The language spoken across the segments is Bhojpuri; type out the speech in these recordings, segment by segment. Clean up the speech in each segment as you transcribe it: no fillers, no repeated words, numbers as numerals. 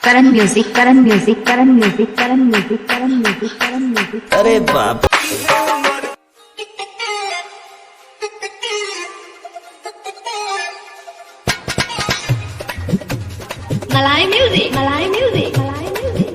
करण म्यूजिक करण म्यूजिक करण म्यूजिक करण म्यूजिक करण म्यूजिक करण म्यूजिक। अरे बाप मलाई म्यूजिक मलाई म्यूजिक मलाई म्यूजिक।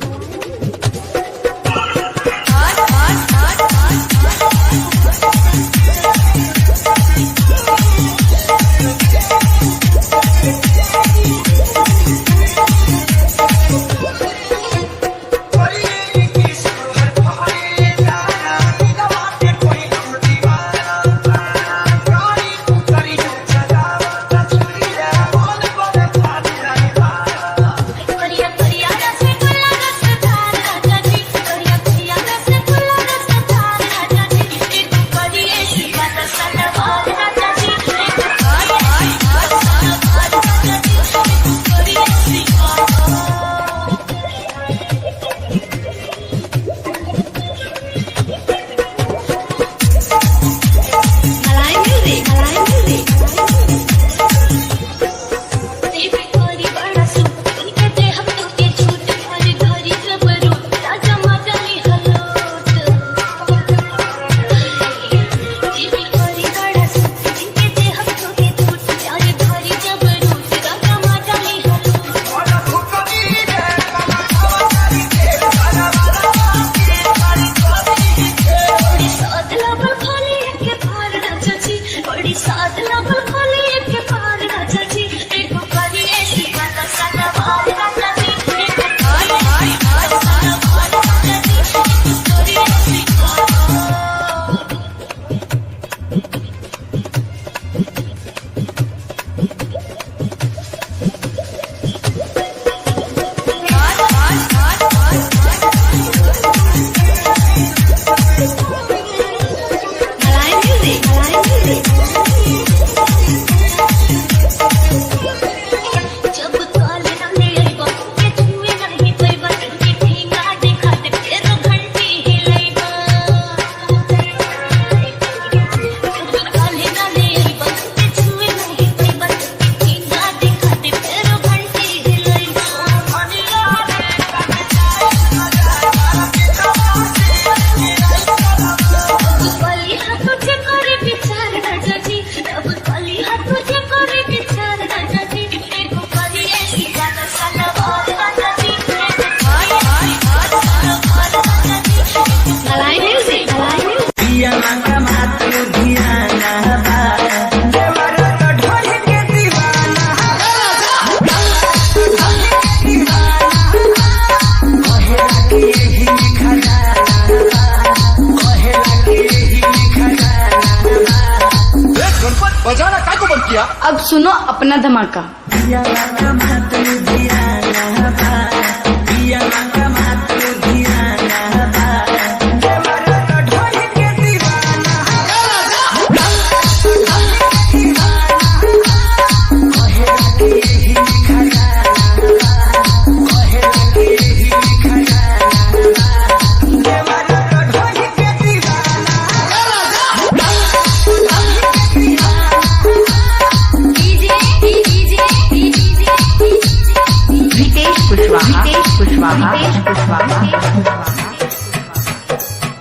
बजाना काय को बंद किया। अब सुनो अपना धमाका।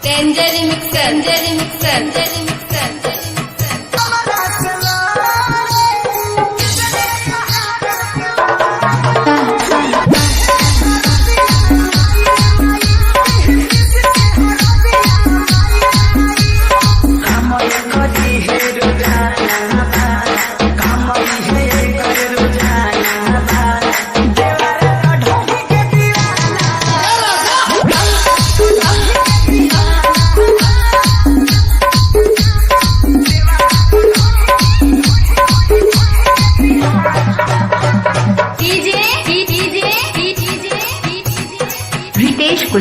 Danger mixer danger mixer danger mixer.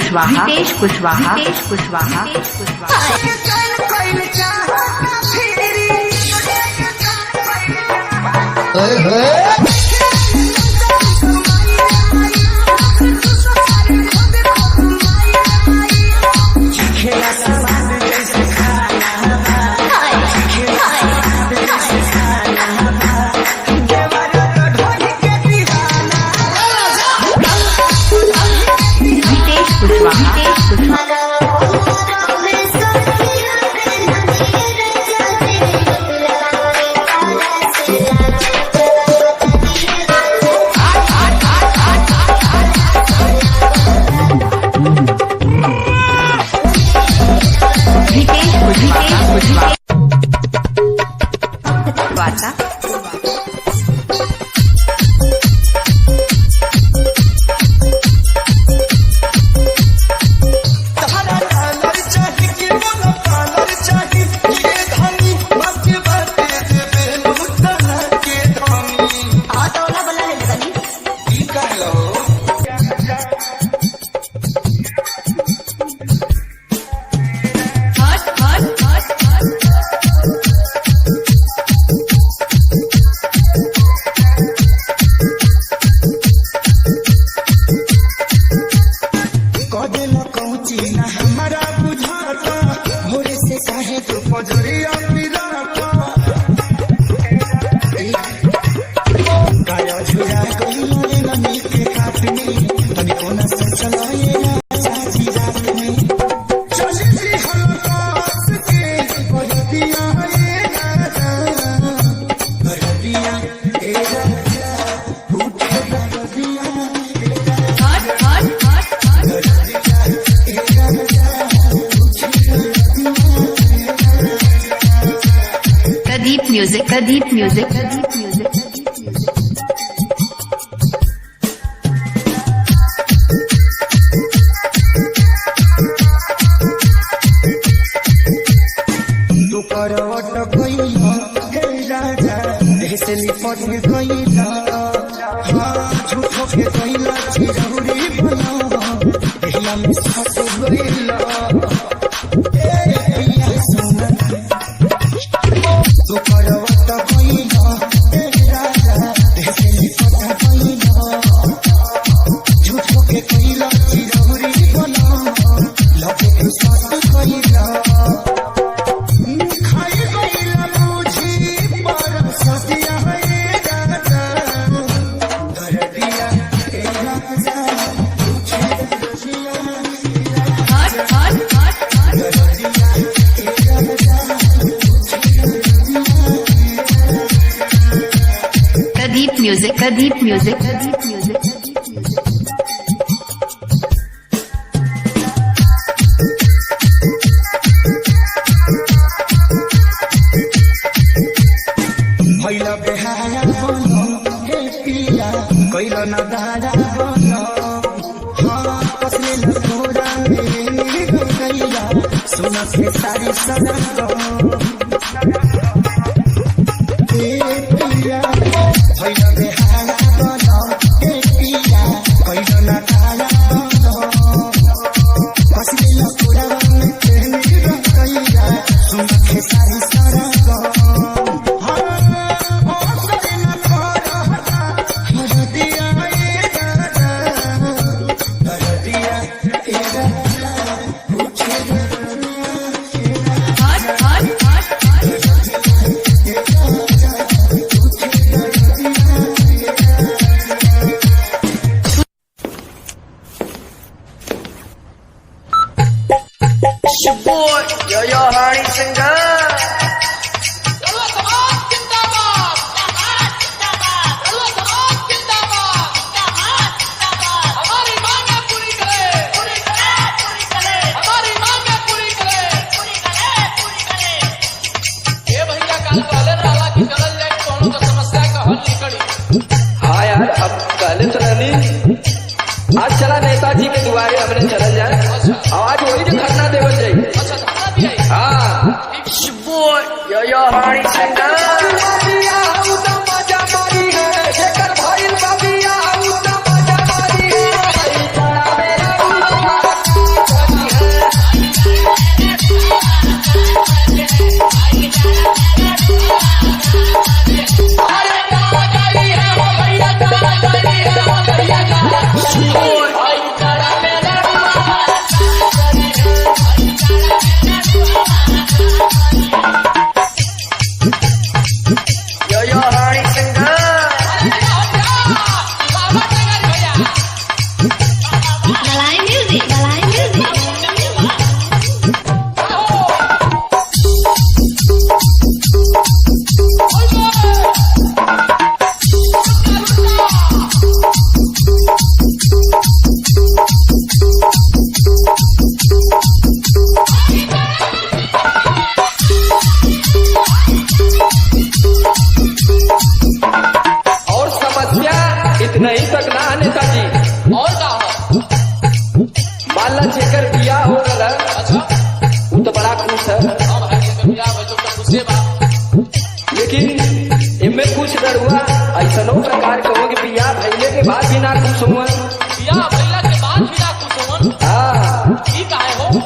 Kushwaha, Ritesh Kushwaha, Ritesh Kushwaha, Ritesh Kushwaha. Music, Pradeep Music, Pradeep Music, Pradeep Music. तू करवट गइला हे राजा ऐसे लिपट गइला झूठो के गइला चिरौरी बना देहिया में सट गइला तू करवट गइला हे राजा ऐसे लिपट गइला झूठो के गइला चिरौरी बना लगे के सट गइला Pradeep Music, Pradeep Music, Pradeep Music, Pradeep Music. भैला बेहाया बोलो हे पिया कैला न दादा बोलो हाँ कसले न तोरा मेरी गैया सुना से सारी सदा पिया भैला बेहाया बोलो हे पिया कैला न दादा बोलो कसले न तोरा मेरी गैया सुना से सारी सदा Yo Hari Singer. हाँ यार अब पहले तो नहीं आज चला नेताजी के दुआरे हमने चला जाए आज वही जो घटना देवल जाए हाँ यो हमारी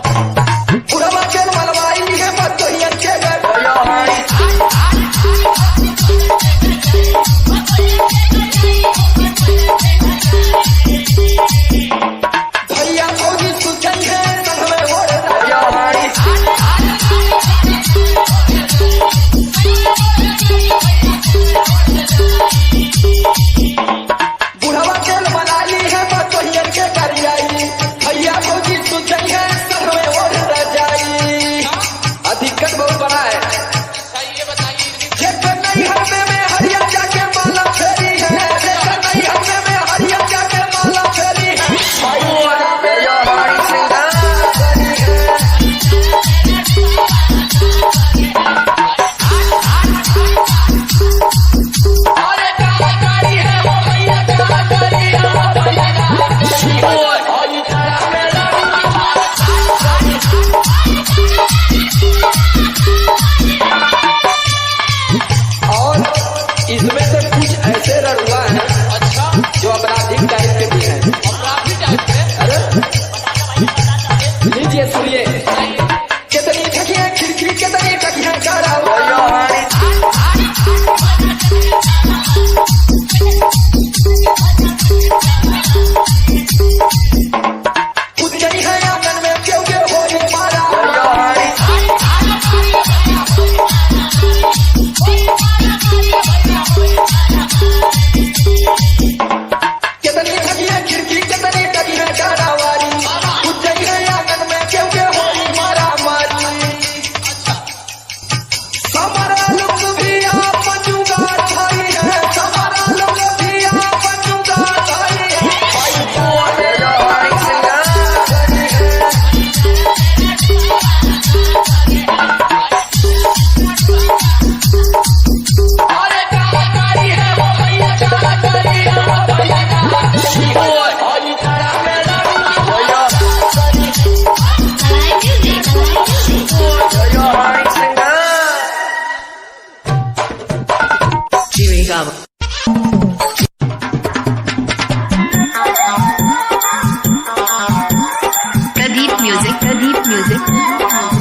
बुढ़वा के मलवाई है बतोहियन के गड़िया भैया फौजी सुचन है संग में हो रहा बुढ़वा के मलाली है बतोहियन के गरियाई भैया फौजी सुचन है संग में हो जाई अधिकत बहुत बड़ा है जेकर नहीं हमें में हरिया जाके माला फेरी है जेकर नहीं हमें में हरिया जाके माला फेरी है भैया हमारी सिंगार और इसमें से कुछ ऐसे रड़ुआ हैं जो अपराधिक टाइप के भी हैं अरे लीजिए सुनिए कितनी ठगियां खिड़की कितनी ठगियां करा कुछ नहीं है आंगन में क्यों क्यों हो मारा कितनी ठगियां खिड़की कितनी ठगियां करावारी कुछ नहीं है आंगन में क्यों क्यों हो मारा मारी हमारा लोग भी आप जुगाड़ भाई है हमारा लोग भी आप जुगाड़ भाई Pradeep Music.